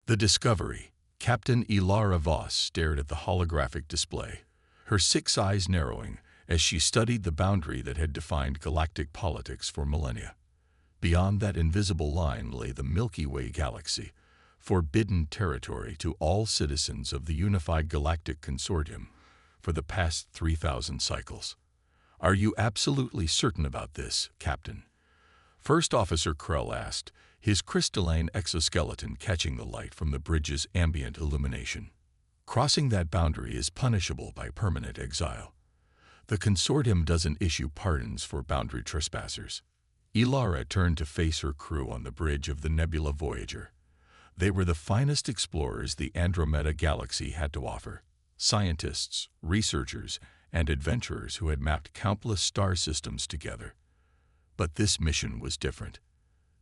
The Discovery. Captain Ilara Voss stared at the holographic display, her 6 eyes narrowing as she studied the boundary that had defined galactic politics for millennia. Beyond that invisible line lay the Milky Way galaxy, forbidden territory to all citizens of the unified galactic consortium for the past 3,000 cycles. "Are you absolutely certain about this, Captain?" First Officer Krell asked, his crystalline exoskeleton catching the light from the bridge's ambient illumination. "Crossing that boundary is punishable by permanent exile. The consortium doesn't issue pardons for boundary trespassers." Ilara turned to face her crew on the bridge of the Nebula Voyager. They were the finest explorers the Andromeda Galaxy had to offer. Scientists, researchers, and adventurers who had mapped countless star systems together. But this mission was different.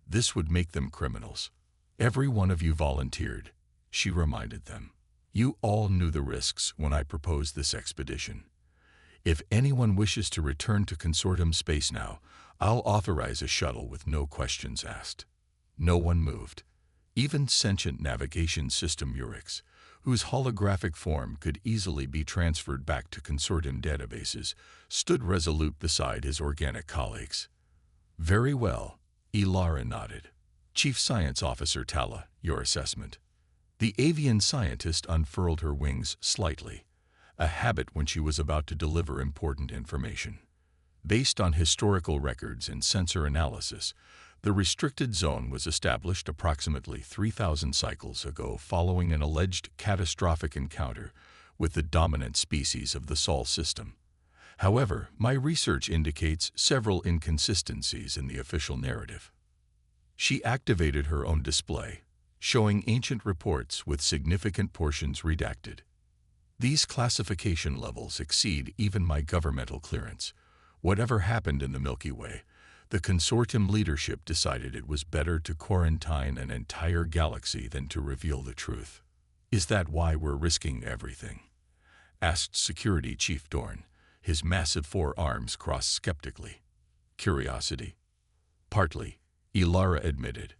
This would make them criminals. "Every one of you volunteered," she reminded them. "You all knew the risks when I proposed this expedition. If anyone wishes to return to consortium space now, I'll authorize a shuttle with no questions asked." No one moved. Even sentient navigation system Urix, whose holographic form could easily be transferred back to consortium databases, stood resolute beside his organic colleagues. "Very well," Ilara nodded. "Chief Science Officer Tala, your assessment." The avian scientist unfurled her wings slightly, a habit when she was about to deliver important information. Based on historical records and sensor analysis, the restricted zone was established approximately 3,000 cycles ago following an alleged catastrophic encounter with the dominant species of the Sol system. However, my research indicates several inconsistencies in the official narrative. She activated her own display, showing ancient reports with significant portions redacted. "These classification levels exceed even my governmental clearance. Whatever happened in the Milky Way, the consortium leadership decided it was better to quarantine an entire galaxy than to reveal the truth." "Is that why we're risking everything?" asked Security Chief Dorn, his massive 4 arms crossed skeptically. "Curiosity?" "Partly," Ilara admitted,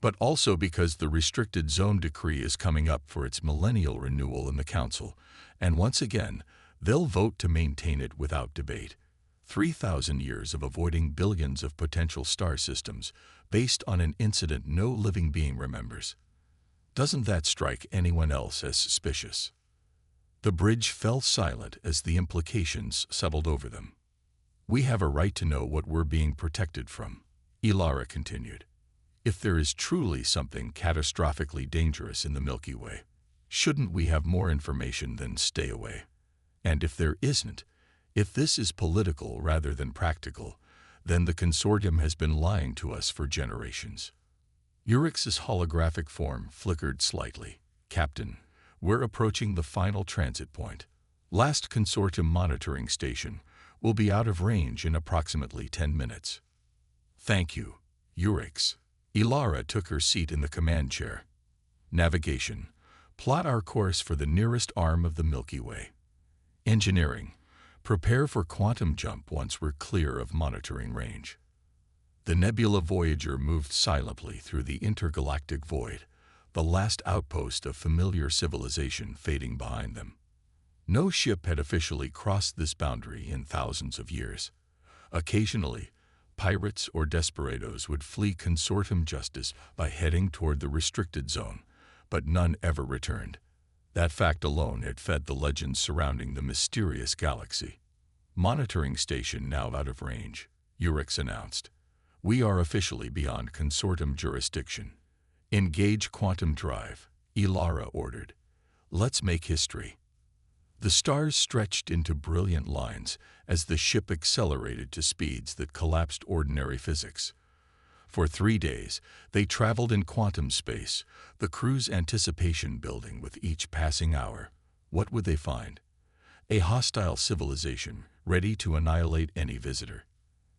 "but also because the restricted zone decree is coming up for its millennial renewal in the Council, and once again, they'll vote to maintain it without debate. 3,000 years of avoiding billions of potential star systems based on an incident no living being remembers. Doesn't that strike anyone else as suspicious?" The bridge fell silent as the implications settled over them. "We have a right to know what we're being protected from," Ilara continued. "If there is truly something catastrophically dangerous in the Milky Way, shouldn't we have more information than stay away? And if there isn't, if this is political rather than practical, then the consortium has been lying to us for generations." Urix's holographic form flickered slightly. "Captain, we're approaching the final transit point. Last consortium monitoring station will be out of range in approximately 10 minutes. "Thank you, Urix." Ilara took her seat in the command chair. "Navigation. Plot our course for the nearest arm of the Milky Way. Engineering. Prepare for quantum jump once we're clear of monitoring range." The Nebula Voyager moved silently through the intergalactic void, the last outpost of familiar civilization fading behind them. No ship had officially crossed this boundary in thousands of years. Occasionally, pirates or desperados would flee consortium justice by heading toward the restricted zone, but none ever returned. That fact alone had fed the legends surrounding the mysterious galaxy. "Monitoring station now out of range," Urix announced. "We are officially beyond consortium jurisdiction. Engage quantum drive," Ilara ordered. "Let's make history." The stars stretched into brilliant lines as the ship accelerated to speeds that collapsed ordinary physics. For 3 days, they traveled in quantum space, the crew's anticipation building with each passing hour. What would they find? A hostile civilization ready to annihilate any visitor.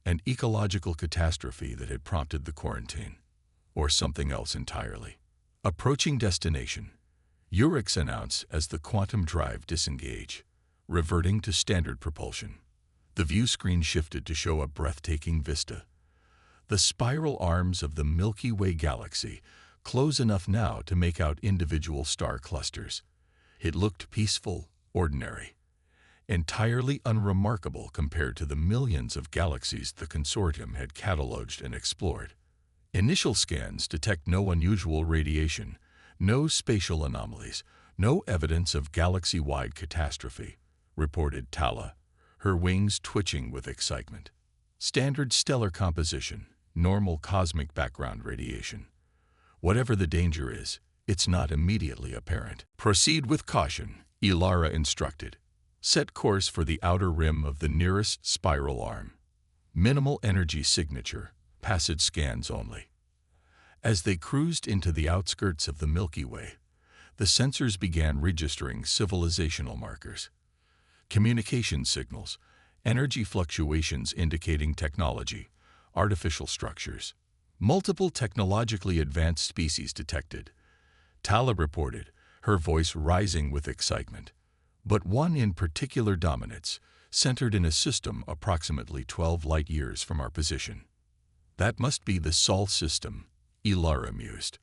An ecological catastrophe that had prompted the quarantine. Or something else entirely. Approaching destination, Urix announced as the quantum drive disengaged, reverting to standard propulsion. The view screen shifted to show a breathtaking vista. The spiral arms of the Milky Way galaxy, close enough now to make out individual star clusters. It looked peaceful, ordinary, entirely unremarkable compared to the millions of galaxies the consortium had catalogued and explored. Initial scans detect no unusual radiation, no spatial anomalies, no evidence of galaxy-wide catastrophe, reported Tala, her wings twitching with excitement. Standard stellar composition, normal cosmic background radiation. Whatever the danger is, it's not immediately apparent. Proceed with caution, Ilara instructed. Set course for the outer rim of the nearest spiral arm. Minimal energy signature, passage scans only. As they cruised into the outskirts of the Milky Way, the sensors began registering civilizational markers. Communication signals, energy fluctuations indicating technology, artificial structures. Multiple technologically advanced species detected. Tala reported, her voice rising with excitement. But one in particular dominates, centered in a system approximately 12 light-years from our position. That must be the Sol system, Ilara mused.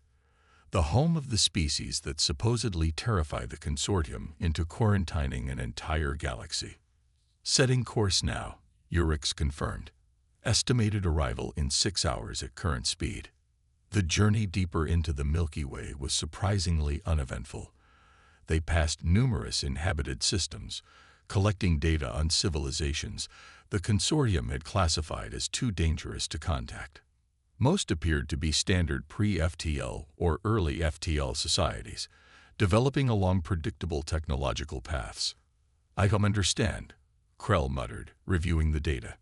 The home of the species that supposedly terrify the consortium into quarantining an entire galaxy. Setting course now, Urix confirmed. Estimated arrival in 6 hours at current speed. The journey deeper into the Milky Way was surprisingly uneventful. They passed numerous inhabited systems, collecting data on civilizations the consortium had classified as too dangerous to contact. Most appeared to be standard pre-FTL or early FTL societies, developing along predictable technological paths. "I don't understand," Krell muttered, reviewing the data.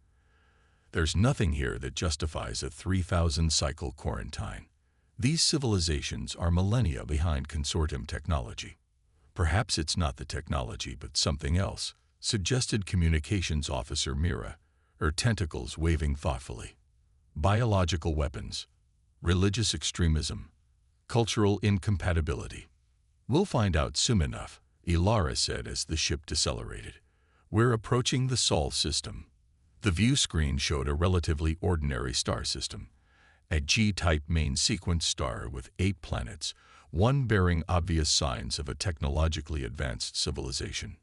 "There's nothing here that justifies a 3,000-cycle quarantine. These civilizations are millennia behind consortium technology. Perhaps it's not the technology but something else," suggested Communications Officer Mira, her tentacles waving thoughtfully. "Biological weapons, religious extremism, cultural incompatibility. We'll find out soon enough," Ilara said as the ship decelerated. "We're approaching the Sol system." The view screen showed a relatively ordinary star system, a G-type main sequence star with 8 planets, one bearing obvious signs of a technologically advanced civilization.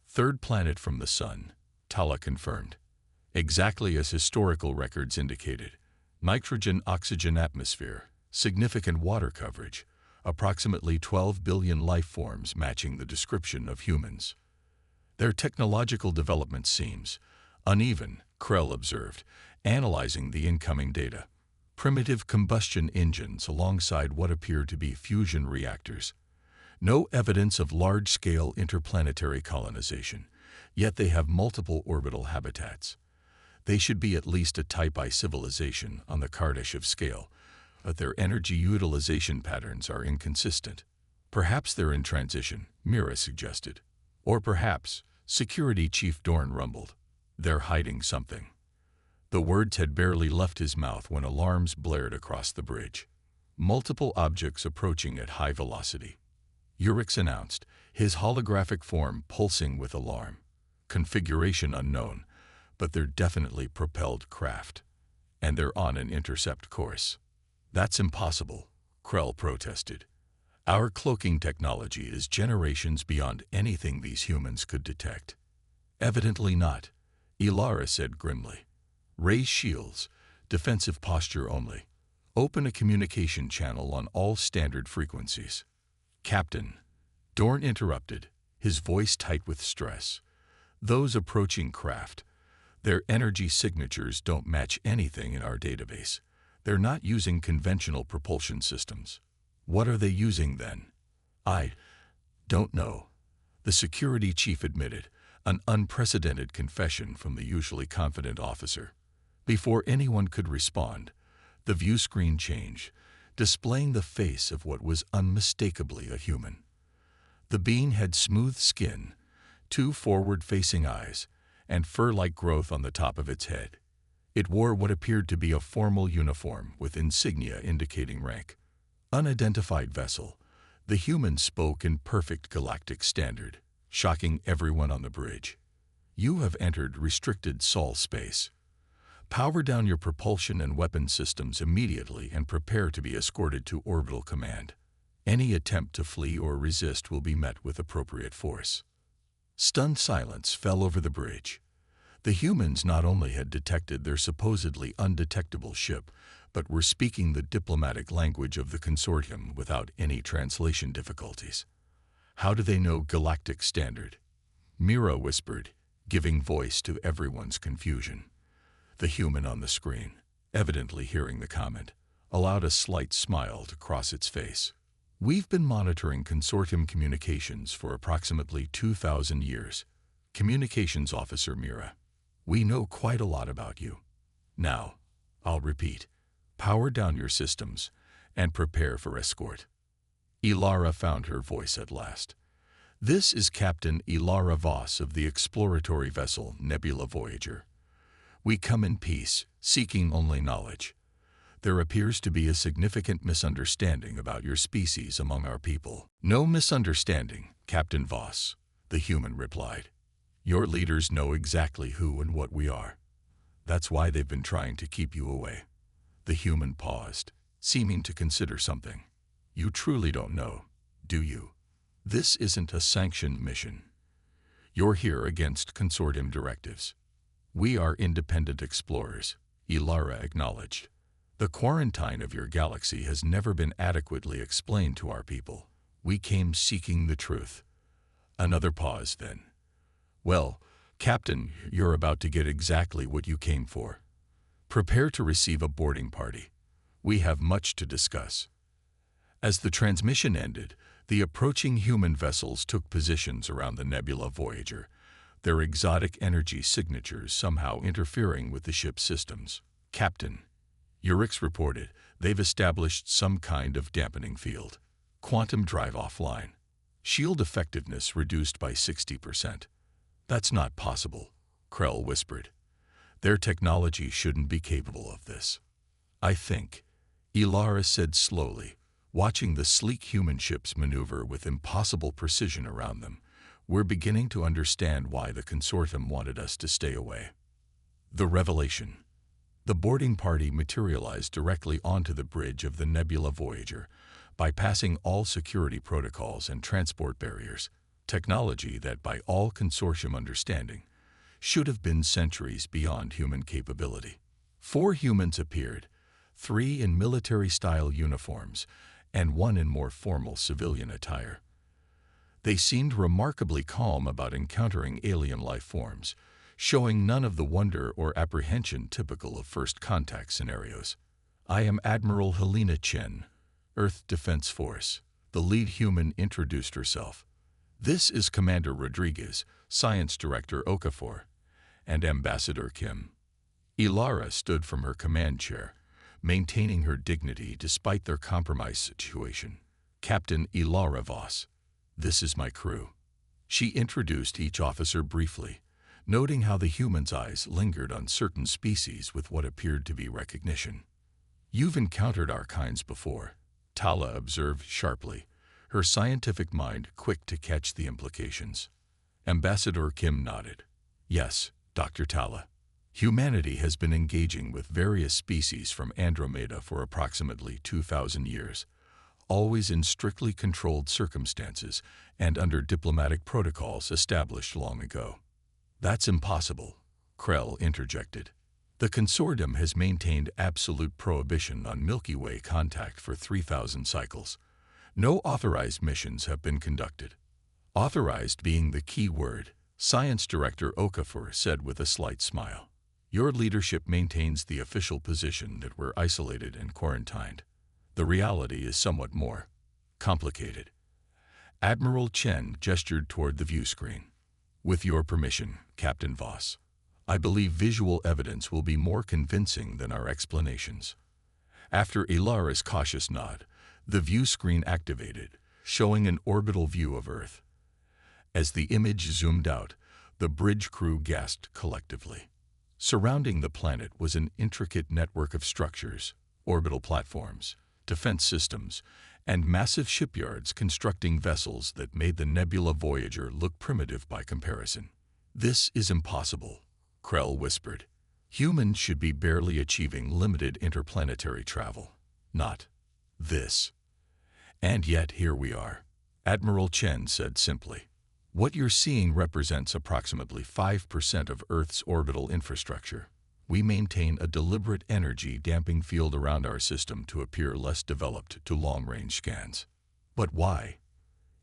"Third planet from the Sun," Tala confirmed. "Exactly as historical records indicated. Nitrogen-oxygen atmosphere, significant water coverage, approximately 12 billion life forms matching the description of humans. Their technological development seems uneven," Krell observed, analyzing the incoming data. "Primitive combustion engines alongside what appear to be fusion reactors. No evidence of large-scale interplanetary colonization, yet they have multiple orbital habitats. They should be at least a Type I civilization on the Kardashev scale, but their energy utilization patterns are inconsistent. Perhaps they're in transition," Mira suggested. "Or perhaps," Security Chief Dorn rumbled, "they're hiding something." The words had barely left his mouth when alarms blared across the bridge. Multiple objects approaching at high velocity. Urix announced, his holographic form pulsing with alarm. "Configuration unknown, but they're definitely propelled craft. And they're on an intercept course." "That's impossible," Krell protested. "Our cloaking technology is generations beyond anything these humans could detect." "Evidently not," Ilara said grimly. "Raise shields, defensive posture only. Open a communication channel on all standard frequencies." "Captain," Dorn interrupted, his voice tight with stress. "Those approaching craft, their energy signatures don't match anything in our database. They're not using conventional propulsion systems." "What are they using then?" "I don't know," the security chief admitted, an unprecedented confession from the usually confident officer. Before anyone could respond, the view screen changed, displaying the face of what was unmistakably a human. The being had smooth skin, 2 forward-facing eyes, and fur-like growth on the top of its head. It wore what appeared to be a formal uniform with insignia indicating rank. Unidentified vessel, the human spoke in perfect galactic standard, shocking everyone on the bridge. "You have entered restricted Sol space. Power down your propulsion and weapon systems immediately and prepare to be escorted to orbital command. Any attempt to flee or resist will be met with appropriate force. Stunned silence fell over the bridge. The humans not only had detected their supposedly undetectable ship, but were speaking the diplomatic language of the consortium without any translation difficulties. How do they know galactic standard? Mira whispered, giving voice to everyone's confusion. The human on the screen, evidently hearing the comment, allowed a slight smile to cross its face. We've been monitoring consortium communications for approximately 2,000 years. Communications Officer Mira, we know quite a lot about you. Now, I'll repeat, power down your systems and prepare for escort. Ilara found her voice at last. This is Captain Ilara Voss of the exploratory vessel Nebula Voyager. We come in peace, seeking only knowledge. There appears to be a significant misunderstanding about your species among our people. No misunderstanding, Captain Voss, the human replied. Your leaders know exactly who and what we are. That's why they've been trying to keep you away. The human paused, seeming to consider something. You truly don't know, do you? This isn't a sanctioned mission. You're here against consortium directives. We are independent explorers, Ilara acknowledged. The quarantine of your galaxy has never been adequately explained to our people. We came seeking the truth. Another pause then. Well, Captain, you're about to get exactly what you came for. Prepare to receive a boarding party. We have much to discuss. As the transmission ended, the approaching human vessels took positions around the Nebula Voyager, their exotic energy signatures somehow interfering with the ship's systems. Captain, Urix reported they've established some kind of dampening field. Quantum drive offline. Shield effectiveness reduced by 60%. That's not possible, Krell whispered. Their technology shouldn't be capable of this. I think, Ilara said slowly, watching the sleek human ships maneuver with impossible precision around them. We're beginning to understand why the consortium wanted us to stay away. The revelation. The boarding party materialized directly onto the bridge of the Nebula Voyager, bypassing all security protocols and transport barriers, technology that, by all consortium understanding, should have been centuries beyond human capability. 4 humans appeared, 3 in military-style uniforms, and 1 in more formal civilian attire. They seemed remarkably calm about encountering alien life forms, showing none of the wonder or apprehension typical of first contact scenarios. I am Admiral Helena Chen, Earth Defense Force. The lead human introduced herself. This is Commander Rodriguez, Science Director Okafor, and Ambassador Kim. Ilara stood from her command chair, maintaining her dignity despite their compromised situation. Captain Ilara Voss. This is my crew. She introduced each officer briefly, noting how the human's eyes lingered on certain species with what appeared to be recognition. You've encountered our kinds before, Tala observed sharply, her scientific mind quick to catch the implications. Ambassador Kim nodded. Yes, Dr. Tala. Humanity has been engaging with various species from Andromeda for approximately 2,000 years, always in strictly controlled circumstances and under diplomatic protocols established long ago. That's impossible, Krell interjected. The consortium has maintained absolute prohibition on Milky Way contact for 3,000 cycles. No authorized missions have been conducted. Authorized being the key word, Science Director Okafor said with a slight smile. Your leadership maintains the official position that we're isolated and quarantined. The reality is somewhat more complicated. Admiral Chen gestured toward the view screen. With your permission, Captain Voss, I believe visual evidence will be more convincing than our explanations. After Ilara's cautious nod, the view screen activated, showing an orbital view of Earth. As the image zoomed out, the bridge crew gasped collectively. Surrounding the planet was an intricate network of structures, orbital platforms, defense systems, and massive shipyards constructing vessels that made the Nebula Voyager look primitive by comparison. This is impossible, Krell whispered. Humans should be barely achieving limited interplanetary travel, not this. And yet here we are. Admiral Chen said simply, "What you're seeing represents approximately 5% of Earth's orbital infrastructure. We maintain a deliberate energy damping field around our system to appear less developed to long-range scans." "But why?"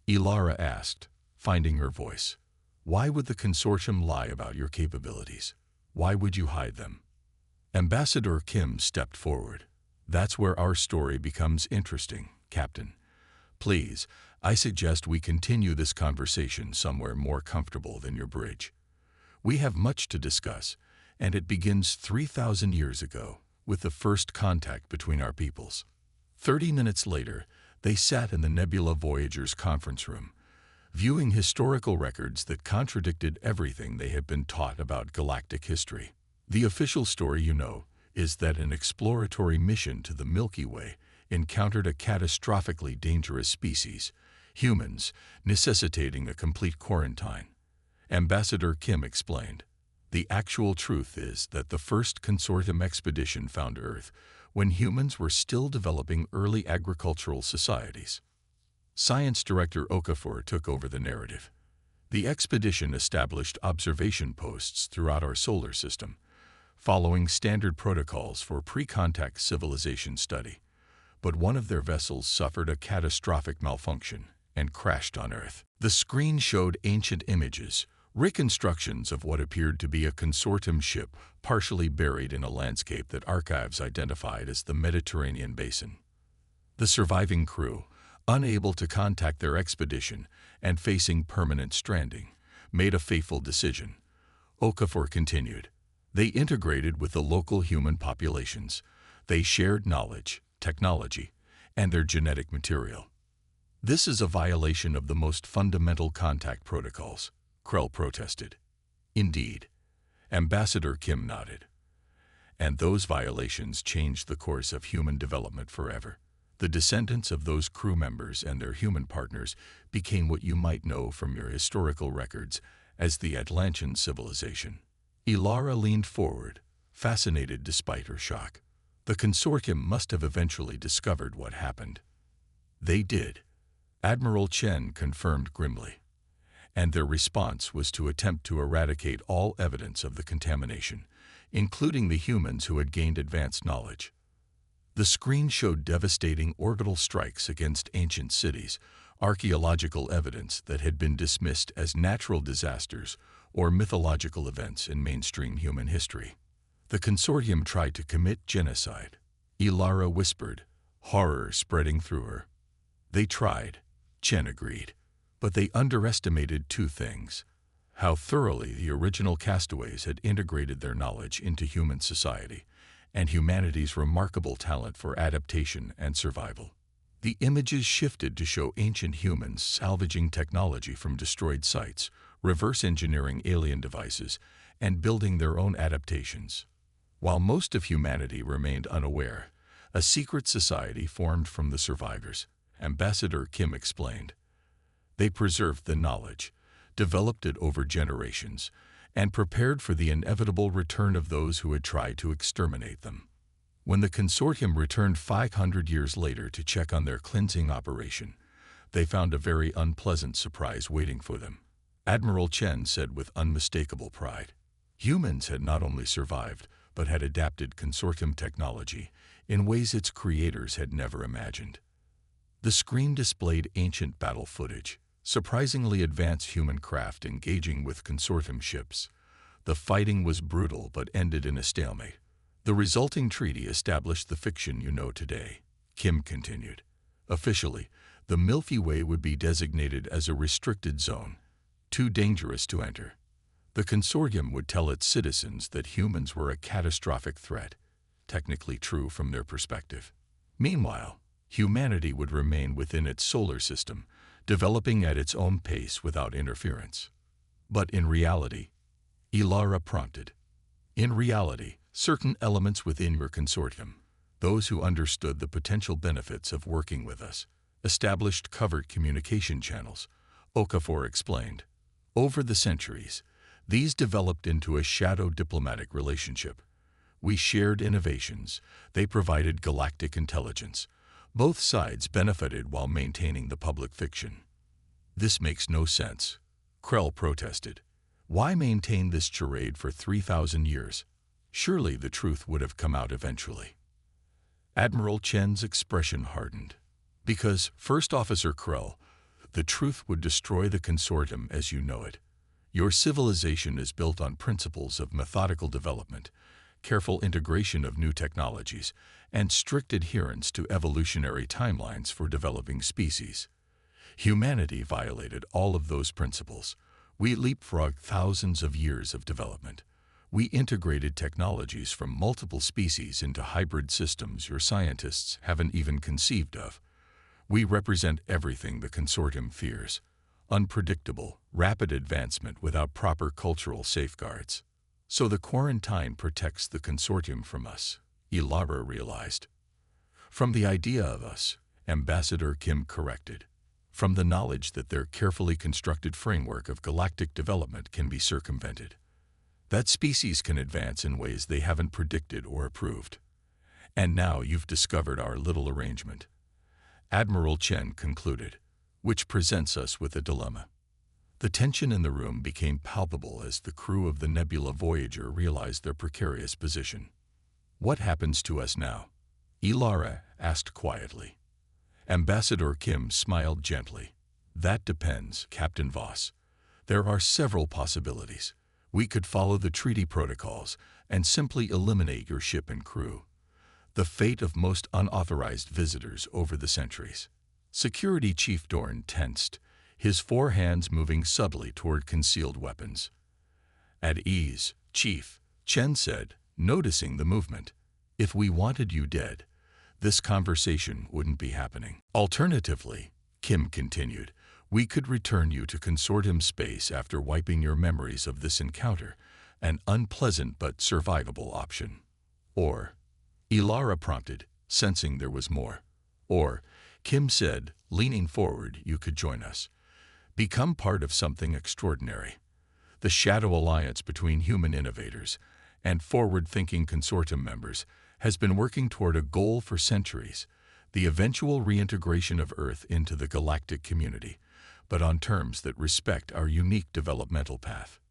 Ilara asked, finding her voice. "Why would the consortium lie about your capabilities? Why would you hide them?" Ambassador Kim stepped forward. "That's where our story becomes interesting, Captain. Please, I suggest we continue this conversation somewhere more comfortable than your bridge. We have much to discuss, and it begins 3,000 years ago, with the first contact between our peoples." 30 minutes later, they sat in the Nebula Voyagers conference room, viewing historical records that contradicted everything they had been taught about galactic history. The official story, is that an exploratory mission to the Milky Way encountered a catastrophically dangerous species, humans, necessitating a complete quarantine. Ambassador Kim explained, "The actual truth is that the first consortium expedition found Earth when humans were still developing early agricultural societies." Science Director Okafor took over the narrative. "The expedition established observation posts throughout our solar system, following standard protocols for pre-contact civilization study. But one of their vessels suffered a catastrophic malfunction and crashed on Earth." The screen showed ancient images, reconstructions of what appeared to be a consortium ship partially buried in a landscape that archives identified as the Mediterranean basin. The surviving crew, unable to contact their expedition and facing permanent stranding, made a fateful decision. Okafor continued. "They integrated with the local human populations. They shared knowledge, technology, and their genetic material. This is a violation of the most fundamental contact protocols," Krell protested. "Indeed." Ambassador Kim nodded. "And those violations changed the course of human development forever. The descendants of those crew members and their human partners became what you might know from your historical records as the Atlantean civilization." Ilara leaned forward, fascinated despite her shock. "The consortium must have eventually discovered what happened." "They did," Admiral Chen confirmed grimly. "And their response was to attempt to eradicate all evidence of the contamination, including the humans who had gained advanced knowledge." The screen showed devastating orbital strikes against ancient cities, archaeological evidence that had been dismissed as natural disasters or mythological events in mainstream human history. "The consortium tried to commit genocide," Ilara whispered, horror spreading through her. "They tried," Chen agreed, "but they underestimated two things: how thoroughly the original castaways had integrated their knowledge into human society, and humanity's remarkable talent for adaptation and survival." The images shifted to show ancient humans salvaging technology from destroyed sites, reverse engineering alien devices, and building their own adaptations. While most of humanity remained unaware, a secret society formed from the survivors, Ambassador Kim explained. They preserved the knowledge, developed it over generations, and prepared for the inevitable return of those who had tried to exterminate them. When the consortium returned 500 years later to check on their cleansing operation, they found a very unpleasant surprise waiting for them. Admiral Chen said with unmistakable pride. Humans had not only survived, but had adapted consortium technology in ways its creators had never imagined. The screen displayed ancient battle footage, surprisingly advanced human craft engaging with consortium ships. The fighting was brutal but ended in a stalemate. "The resulting treaty established the fiction you know today," Kim continued. "Officially, the Milky Way would be designated as a restricted zone, too dangerous to enter. The consortium would tell its citizens that humans were a catastrophic threat, technically true from their perspective. Meanwhile, humanity would remain within its solar system, developing at its own pace without interference." "But in reality," Ilara prompted. "In reality, certain elements within your consortium, those who understood the potential benefits of working with us, established covert communication channels," Okafor explained. "Over the centuries, these developed into a shadow diplomatic relationship, We shared innovations. They provided galactic intelligence. Both sides benefited while maintaining the public fiction. This makes no sense, Krell protested. Why maintain this charade for 3,000 years? Surely the truth would have come out eventually. Admiral Chen's expression hardened. Because, First Officer Krell, the truth would destroy the consortium as you know it. Your civilization is built on principles of methodical development, careful integration of new technologies, and strict adherence to evolutionary timelines for developing species. Humanity violated all of those principles. We leapfrogged thousands of years of development. We integrated technologies from multiple species into hybrid systems your scientists haven't even conceived of. We represent everything the consortium fears. Unpredictable, rapid advancement without proper cultural safeguards. So the quarantine protects the consortium from us, Ilara realized. From the idea of us, Ambassador Kim corrected. From the knowledge that their carefully constructed framework of galactic development can be circumvented. That species can advance in ways they haven't predicted or approved. And now you've discovered our little arrangement, Admiral Chen concluded, which presents us with a dilemma. The tension in the room became palpable as the crew of the Nebula Voyager realized their precarious position. What happens to us now? Ilara asked quietly. Ambassador Kim smiled gently. That depends, Captain Voss. There are several possibilities. We could follow the treaty protocols and simply eliminate your ship and crew. The fate of most unauthorized visitors over the centuries. Security Chief Dorn tensed, his four hands moving subtly toward concealed weapons. At ease, Chief, Chen said, noticing the movement. If we wanted you dead, this conversation wouldn't be happening. Alternatively, Kim continued, we could return you to consortium space after wiping your memories of this encounter, an unpleasant but survivable option. Or, Ilara prompted, sensing there was more. Or, Kim said, leaning forward, you could join us. Become part of something extraordinary. The shadow alliance between human innovators and forward-thinking consortium members has been working toward a goal for centuries, the eventual reintegration of Earth into the galactic community, but on terms that respect our unique developmental path.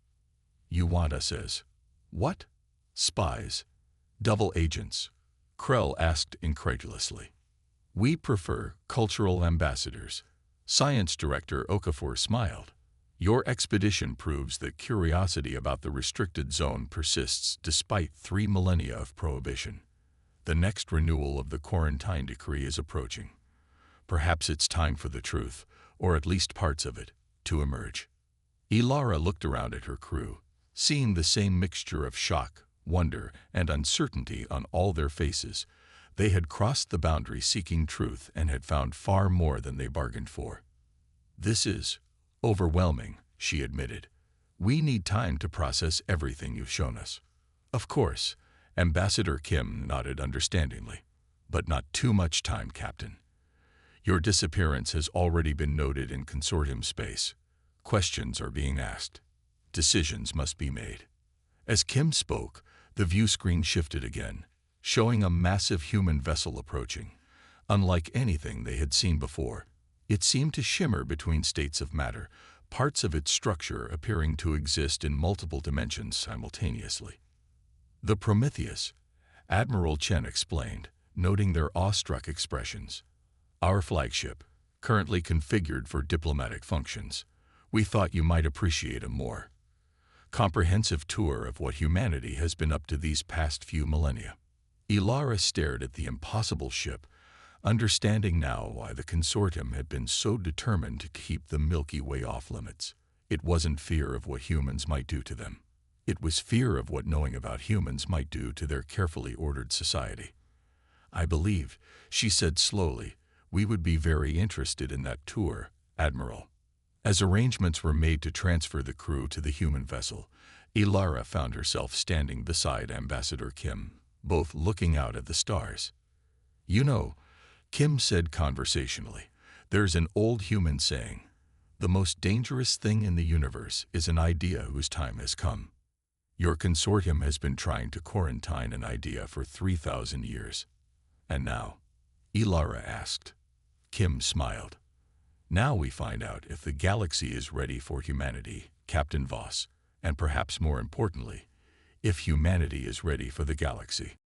You want us as what? Spies? Double agents? Krell asked incredulously. We prefer cultural ambassadors. Science Director Okafor smiled. Your expedition proves that curiosity about the restricted zone persists despite 3 millennia of prohibition. The next renewal of the quarantine decree is approaching. Perhaps it's time for the truth, or at least parts of it, to emerge. Ilara looked around at her crew, seeing the same mixture of shock, wonder, and uncertainty on all their faces. They had crossed the boundary seeking truth and had found far more than they bargained for. This is overwhelming, she admitted. We need time to process everything you've shown us. Of course, Ambassador Kim nodded understandingly. But not too much time, Captain. Your disappearance has already been noted in consortium space. Questions are being asked. Decisions must be made. As Kim spoke, the view screen shifted again, showing a massive human vessel approaching. Unlike anything they had seen before, it seemed to shimmer between states of matter, parts of its structure appearing to exist in multiple dimensions simultaneously. The Prometheus, Admiral Chen explained, noting their awestruck expressions. Our flagship, currently configured for diplomatic functions. We thought you might appreciate a more comprehensive tour of what humanity has been up to these past few millennia. Ilara stared at the impossible ship, understanding now why the consortium had been so determined to keep the Milky Way off limits. It wasn't fear of what humans might do to them. It was fear of what knowing about humans might do to their carefully ordered society. I believe, she said slowly, we would be very interested in that tour, Admiral. As arrangements were made to transfer the crew to the human vessel, Ilara found herself standing beside Ambassador Kim, both looking out at the stars. You know, Kim said conversationally, there's an old human saying, the most dangerous thing in the universe is an idea whose time has come. Your consortium has been trying to quarantine an idea for 3,000 years. And now? Ilara asked. Kim smiled. Now we find out if the galaxy is ready for humanity, Captain Voss, and perhaps more importantly, if humanity is ready for the galaxy.